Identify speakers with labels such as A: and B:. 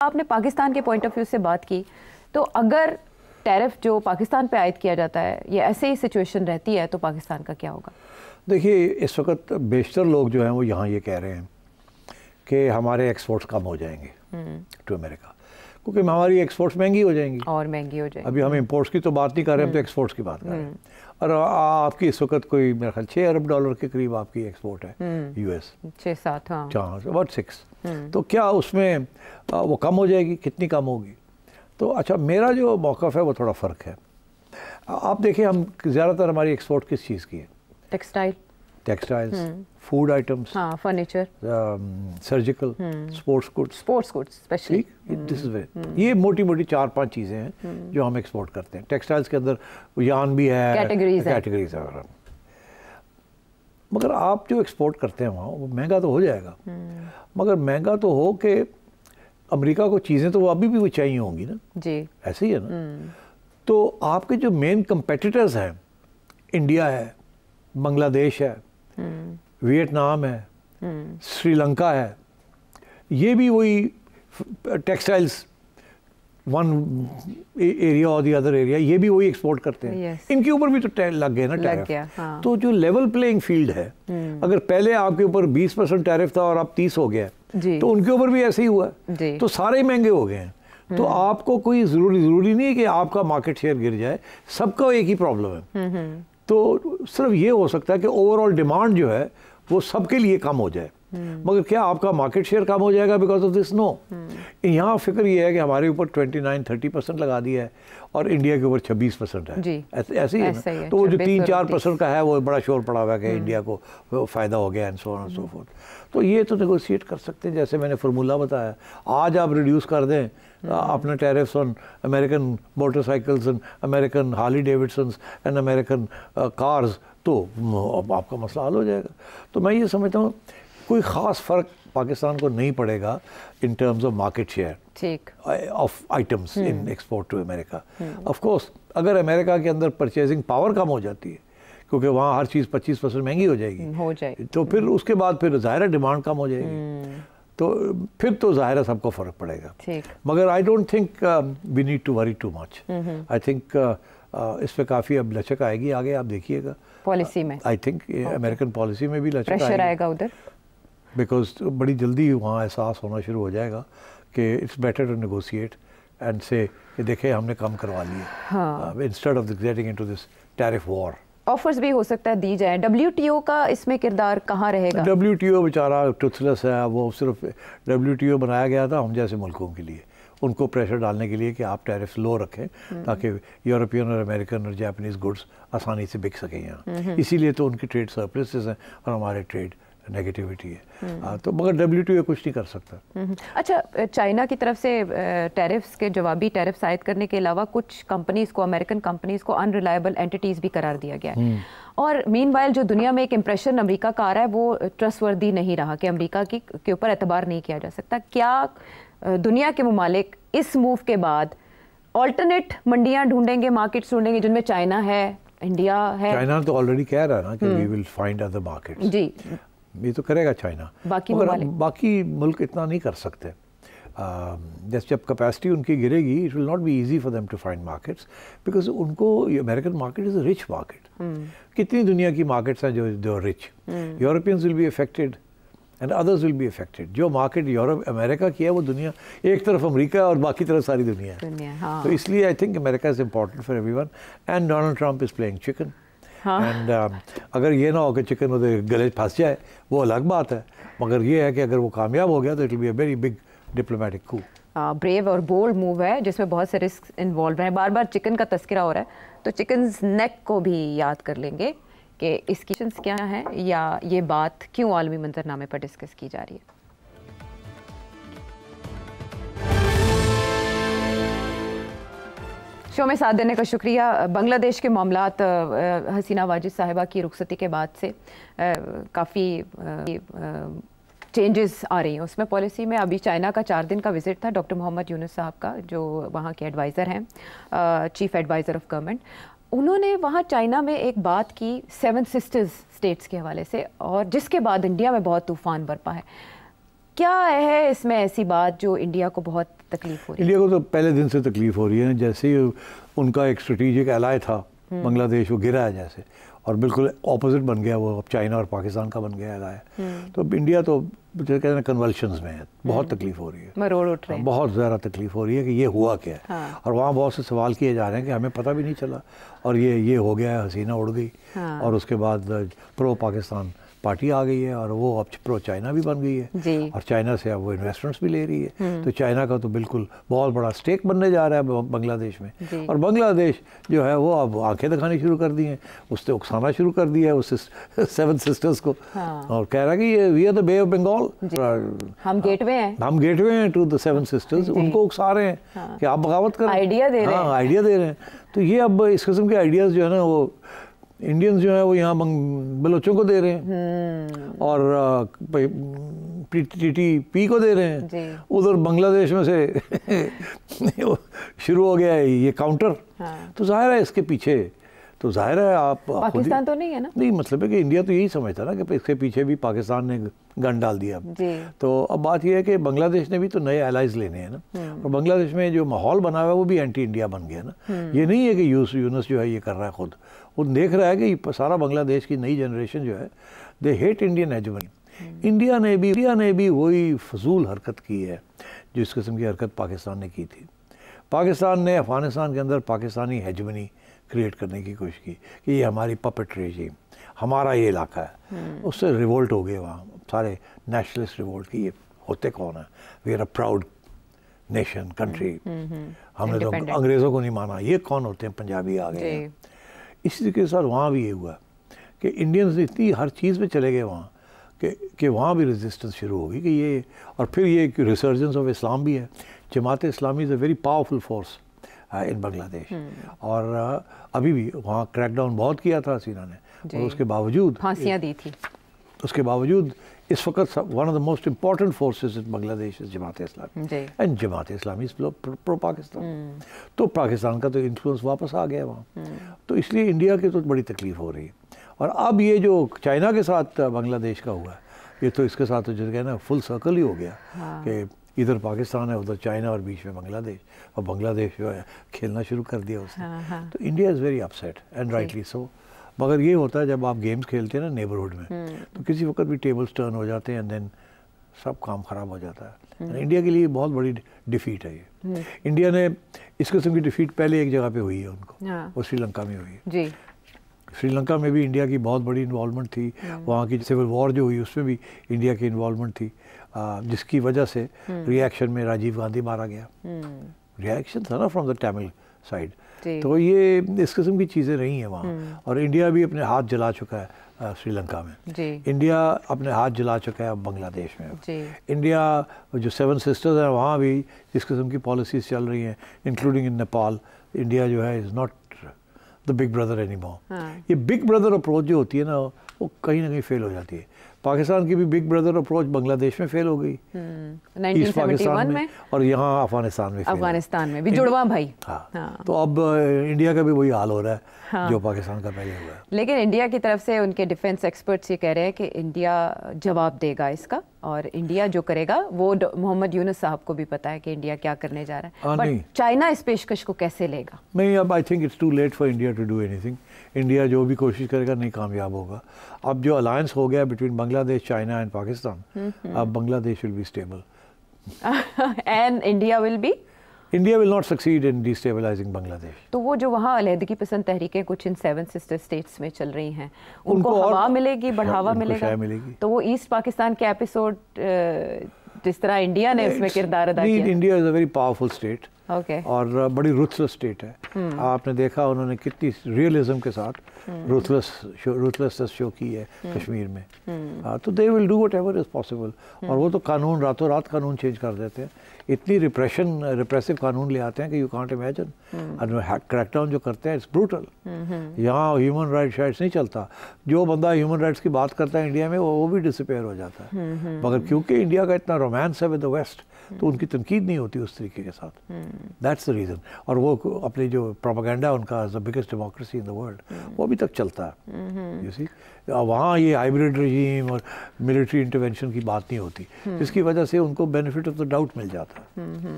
A: आपने पाकिस्तान के point of view से बात की, तो अगर टैरिफ जो पाकिस्तान पे आयद किया जाता है, ये ऐसे ही सिचुएशन रहती है, तो पाकिस्तान का क्या होगा?
B: देखिए, इस वक्त बेशतर लोग जो हैं वो यहाँ ये कह रहे हैं कि हमारे एक्सपोर्ट्स कम हो जाएंगे टू अमेरिका, क्योंकि हमारी एक्सपोर्ट्स महंगी हो जाएंगी
A: और महंगी हो जाएंगी।
B: अभी हम इंपोर्ट्स की तो बात नहीं कर रहे, हम तो एक्सपोर्ट्स की बात कर रहे हैं। और आपकी इस वक्त कोई मेरा ख्याल $6 अरब के करीब आपकी एक्सपोर्ट है यूएस।
A: 6-7 हाँ,
B: अबाउट 6। तो क्या उसमें वो कम हो जाएगी? कितनी कम होगी? तो अच्छा, मेरा जो मौक़िफ़ है वो थोड़ा फ़र्क है। आप देखिए, हम ज़्यादातर हमारी एक्सपोर्ट किस चीज़ की है? टेक्सटाइल्स, फूड आइटम्स,
A: हाँ, furniture,
B: surgical, sports goods
A: specially.
B: This is ये मोटी मोटी 4-5 चीज़ें हैं जो हम एक्सपोर्ट करते हैं। टेक्सटाइल्स के अंदर यान भी है, कैटेगरीज है। मगर आप जो एक्सपोर्ट करते हैं वहाँ, वो महंगा तो हो जाएगा, मगर महंगा तो हो कि अमेरिका को चीज़ें तो अभी भी वो चाहिए होंगी ना जी, ऐसे ही है ना। तो आपके जो मेन कंपेटिटर्स हैं, इंडिया है, बांग्लादेश है, वियतनाम है, श्रीलंका है, ये भी वही टेक्सटाइल्स वन एरिया और दी अदर एरिया, ये भी वही एक्सपोर्ट करते हैं। इनके ऊपर भी तो लग गए ना टैरिफ।
A: हाँ।
B: तो जो लेवल प्लेइंग फील्ड है, अगर पहले आपके ऊपर 20% टैरिफ था और अब 30 हो गया, तो उनके ऊपर भी ऐसे ही हुआ, तो सारे ही महंगे हो गए हैं। तो आपको कोई ज़रूरी नहीं है कि आपका मार्केट शेयर गिर जाए, सबका एक ही प्रॉब्लम है। तो सिर्फ ये हो सकता है कि ओवरऑल डिमांड जो है वो सबके लिए कम हो जाए, मगर क्या आपका मार्केट शेयर कम हो जाएगा बिकॉज ऑफ दिस? नो। यहाँ फिक्र ये है कि हमारे ऊपर 29-30% लगा दिया है और इंडिया के ऊपर 26% है, ऐसे ही है ना। तो वो जो 3-4% का है वो बड़ा शोर पड़ा हुआ है कि इंडिया को फ़ायदा हो गया and so on and so fourth. तो ये तो नेगोशिएट कर सकते हैं, जैसे मैंने फार्मूला बताया। आज आप रिड्यूस कर दें अपने tariffs on American motorcycles and American Harley Davidsons and American cars, तो आपका मसला हल हो जाएगा। तो मैं ये समझता हूँ कोई ख़ास फ़र्क पाकिस्तान को नहीं पड़ेगा in terms of market share of items in export to America. Of course अगर अमेरिका के अंदर परचेजिंग पावर कम हो जाती है, क्योंकि वहाँ हर चीज़ 25% महंगी हो जाएगी, तो फिर उसके बाद फिर ज़ाहिर डिमांड कम हो जाएगी, तो फिर तो ज़ाहिर सबको फ़र्क पड़ेगा। मगर I don't think we need to worry too much. I think इस पर काफ़ी अब लचक आएगी आगे, आप देखिएगा पॉलिसी में। आई थिंक अमेरिकन पॉलिसी में भी लचक आएगा उधर, बिकॉज बड़ी जल्दी वहाँ एहसास होना शुरू हो जाएगा कि it's better to negotiate and से कि देखें हमने कम करवा लिया, instead of getting into this tariff war.
A: Offers भी हो सकता है दी जाए। WTO का इसमें किरदार कहाँ रहेगा?
B: WTO बेचारा टूथलेस है, वो सिर्फ WTO बनाया गया था हम जैसे मुल्कों के लिए, उनको प्रेशर डालने के लिए कि आप टैरिफ लो रखें ताकि यूरोपियन और अमेरिकन और जापानीज़ गुड्स आसानी से बिक सकें यहाँ। इसीलिए तो उनकी ट्रेड सरप्लसेस हैं और हमारे ट्रेड नेगेटिविटी है। तो मगर WTO कुछ नहीं कर सकता।
A: अच्छा, चाइना की तरफ से टैरिफ्स के जवाबी टैरिफ्स आयद करने के अलावा कुछ कंपनीज़ को, अमेरिकन कंपनीज़ को अनरिलायबल एंटिटीज़ भी करार दिया गया है। और मीनवाइल जो दुनिया में एक इम्प्रेशन अमेरिका का आ रहा है वो ट्रस्टवर्दी नहीं रहा, कि अमेरिका के ऊपर एतबार नहीं किया जा सकता। क्या दुनिया के ममालिक इस मूव के बाद ऑल्टरनेट मंडियाँ ढूंढेंगे, मार्केट्स ढूंढेंगे जिनमें चाइना है, इंडिया है?
B: चाइना तो ऑलरेडी कह रहा है ना कि we will find other markets. जी, ये तो करेगा चाइना, बाकी मुल्क इतना नहीं कर सकते। जैसे जब कैपेसिटी उनकी गिरेगी, it will not be easy for them to find markets, because उनको American market is a rich market. कितनी दुनिया की मार्केट्स हैं जो rich? Europeans will be affected and others will be affected. जो मार्केट यूरोप अमेरिका की है वो दुनिया, एक तरफ अमेरिका है और बाकी तरफ सारी दुनिया है। तो इसलिए I think America is important for everyone and Donald Trump is playing chicken. And अगर ये ना हो कि चिकन उधर गले फंस जाए, वो अलग बात है, मगर ये है कि अगर वो कामयाब हो गया तो it will be a very big diplomatic coup.
A: Brave और बोल्ड मूव है जिसमें बहुत से रिस्क इन्वॉल्व हैं। बार बार चिकन का तस्करा हो रहा है, तो चिकन्स नेक को भी याद कर लेंगे कि इसकी क्या है या ये बात क्यों आलमी मंजरनामे पर डिस्कस की जा रही है। शो में साथ देने का शुक्रिया। बांग्लादेश के मामलात, हसीना वाजिद साहिबा की रुखसती के बाद से काफ़ी चेंजेस आ रही हैं उसमें पॉलिसी में। अभी चाइना का 4 दिन का विज़िट था डॉक्टर मोहम्मद यूनुस साहब का, जो वहाँ के एडवाइज़र हैं, चीफ़ एडवाइज़र ऑफ गवर्नमेंट। उन्होंने वहाँ चाइना में एक बात की 7 सिस्टर्स स्टेट्स के हवाले से, और जिसके बाद इंडिया में बहुत तूफ़ान बरपा है। क्या है इसमें ऐसी बात जो इंडिया को बहुत तकलीफ हो रही है?
B: इंडिया को तो पहले दिन से तकलीफ हो रही है। जैसे ही उनका एक स्ट्रेटेजिक एलाय था बांग्लादेश, वो गिरा है जैसे, और बिल्कुल ऑपोजिट बन गया वो, अब चाइना और पाकिस्तान का बन गया एलाय। तो इंडिया तो कहते हैं कन्वल्शंस में है, बहुत तकलीफ हो रही है,
A: मरोड़ उठ रहे हैं,
B: बहुत ज़्यादा तकलीफ हो रही है कि ये हुआ क्या है। हाँ। और वहाँ बहुत से सवाल किए जा रहे हैं कि हमें पता भी नहीं चला, और ये हो गया है, हसीना उड़ गई। हाँ। और उसके बाद प्रो पाकिस्तान पार्टी आ गई है, और वो अब प्रो चाइना भी बन गई है, और चाइना से अब वो इन्वेस्टमेंट्स भी ले रही है। तो चाइना का तो बिल्कुल बहुत बड़ा स्टेक बनने जा रहा है बांग्लादेश में। और बांग्लादेश जो है वो अब आंखें दिखानी शुरू कर दी हैं, उसने उकसाना शुरू कर दिया है उस 7 सिस्टर्स को। हाँ। और कह रहा है कि ये we are the Bay of Bengal,
A: हम गेटवे हैं,
B: हम गेटवे हैं टू द 7 सिस्टर्स। उनको उकसा रहे हैं। हाँ। कि आप बगावत करें,
A: आइडिया दे रहे हैं।
B: हाँ, आइडिया दे रहे हैं। तो ये अब इस किस्म के आइडियाज़ जो है ना, वो इंडियंस जो है वो यहाँ बलोचों को दे रहे हैं, और टीटीपी को दे रहे हैं। उधर बांग्लादेश में से शुरू हो गया है ये काउंटर। हाँ। तो जाहिर है इसके पीछे, तो जाहिर है आप
A: पाकिस्तान तो नहीं है ना? नहीं,
B: मतलब है कि इंडिया तो यही समझता ना कि इसके पीछे भी पाकिस्तान ने गन डाल दिया। तो अब बात यह है कि बांग्लादेश ने भी तो नए एलाइज लेने हैं ना, और बांग्लादेश में जो माहौल बना हुआ है वो भी एंटी इंडिया बन गया ना। ये नहीं है कि यूनुस जो है ये कर रहा है खुद, वो देख रहा है कि सारा बांग्लादेश की नई जनरेशन जो है they hate Indian hegemony. India ने भी वही फजूल हरकत की है जो इस किस्म की हरकत पाकिस्तान ने की थी। पाकिस्तान ने अफगानिस्तान के अंदर पाकिस्तानी हेजेमनी क्रिएट करने की कोशिश की कि ये हमारी पपेट रेजिम, हमारा ये इलाका है। उससे रिवोल्ट हो गए वहाँ सारे नेशनलिस्ट रिवोल्ट की, ये होते कौन है, we are a proud nation country, हमने तो अंग्रेज़ों को नहीं माना, ये कौन होते हैं, पंजाबी आ गए। इसी तरीके के साथ वहाँ भी ये हुआ कि इंडियंस इतनी हर चीज़ पे चले गए वहाँ कि वहाँ भी रेजिस्टेंस शुरू होगी कि ये, और फिर ये रिसर्जेंस ऑफ इस्लाम भी है। Jamaat Islami is a very powerful force in Bangladesh, और अभी भी वहाँ क्रैकडाउन बहुत किया था हसीना ने, और उसके बावजूद
A: फांसियाँ दी थी।
B: उसके बावजूद इस वक्त one of the most important forces in Bangladesh is Jamaat Islami, and Jamaat Islami is pro Pakistan. तो पाकिस्तान का तो इन्फ्लुएंस वापस आ गया वहाँ। तो इसलिए इंडिया की तो बड़ी तकलीफ हो रही है। और अब ये जो चाइना के साथ बांग्लादेश का हुआ है, ये तो इसके साथ तो जो है ना फुल सर्कल ही हो गया। हाँ। कि इधर पाकिस्तान है, उधर चाइना, और बीच में बांग्लादेश, और बांग्लादेश जो है खेलना शुरू कर दिया उसने। हाँ। तो India is very upset and rightly so. मगर ये होता है जब आप गेम्स खेलते हैं ना नेबरहुड में, तो किसी वक्त भी टेबल्स टर्न हो जाते हैं, एंड देन सब काम ख़राब हो जाता है। इंडिया के लिए बहुत बड़ी डिफीट है ये। इंडिया ने इस किस्म की डिफीट पहले एक जगह पे हुई है उनको, वो श्रीलंका में हुई है। श्रीलंका में भी इंडिया की बहुत बड़ी इन्वॉल्वमेंट थी। वहाँ की सिविल वॉर जो हुई उसमें भी इंडिया की इन्वॉल्वमेंट थी, जिसकी वजह से रिएक्शन में राजीव गांधी मारा गया। रिएक्शन था ना फ्रॉम द तमिल साइड। तो ये इस किस्म की चीज़ें रही हैं वहाँ। और इंडिया भी अपने हाथ जला चुका है श्रीलंका में, इंडिया अपने हाथ जला चुका है बांग्लादेश में। इंडिया जो 7 सिस्टर्स हैं वहाँ भी इस किस्म की पॉलिसीज़ चल रही हैं, इंक्लूडिंग इन नेपाल। इंडिया जो है is not the big brother any more. ये बिग ब्रदर अप्रोच जो होती है ना, वो कहीं ना कहीं फेल हो जाती है। पाकिस्तान की भी बिग ब्रदर अप्रोच बांग्लादेश में फेल हो गई,
A: 1971 में,
B: और यहाँ अफगानिस्तान में
A: भी जुड़वा भाई।
B: हाँ। तो अब इंडिया का भी वही हाल हो रहा है। हाँ। जो पाकिस्तान का पहले हुआ है।
A: लेकिन इंडिया की तरफ से उनके डिफेंस एक्सपर्ट्स ये कह रहे हैं कि इंडिया जवाब देगा इसका, और इंडिया जो करेगा वो मोहम्मद यूनुस साहब को भी पता है कि इंडिया क्या करने जा रहा है। बट चाइना इस पेशकश को कैसे लेगा?
B: नहीं, अब I think it's too late for India to do anything. India जो भी कोशिश करेगा नहीं कामयाब होगा। अब जो अलायंस हो गया between Bangladesh, China and Pakistan, अब Bangladesh will be stable
A: and India
B: will not succeed in destabilising Bangladesh.
A: तो वो जो वहाँ अलहदगी पसंद तहरीकें कुछ इन 7 सिस्टर स्टेट्स में चल रही हैं, उनको हवा मिलेगी, बढ़ावा मिलेगा। तो वो ईस्ट पाकिस्तान के एपिसोड जिस तरह इंडिया ने उसमें किरदार अदा किया।
B: India is a very powerful state,
A: और
B: बड़ी रूथलेस स्टेट है। आपने देखा उन्होंने कितनी रियलिज्म के साथ रूथलेसनेस शो की है कश्मीर में। तो they will do whatever is possible. और वो तो कानून रातों रात कानून चेंज कर देते हैं, इतनी रिप्रेसिव कानून ले आते हैं कि यू कांट इमेजिन। और क्रैकडाउन जो करते हैं इट्स ब्रूटल। यहाँ ह्यूमन राइट्स नहीं चलता। जो बंदा ह्यूमन राइट्स की बात करता है इंडिया में वो भी डिसअपेयर हो जाता है। मगर क्योंकि इंडिया का इतना रोमांस है विद द वेस्ट, तो उनकी तनकीद नहीं होती उस तरीके के साथ। That's the reason. और वो अपनी जो प्रोपेगेंडा उनका as the biggest democracy in the world, वो अभी तक चलता है। यू सी, वहाँ ये हाइब्रिड रजीम और मिलिट्री इंटरवेंशन की बात नहीं होती, जिसकी वजह से उनको बेनिफिट ऑफ द डाउट मिल जाता है।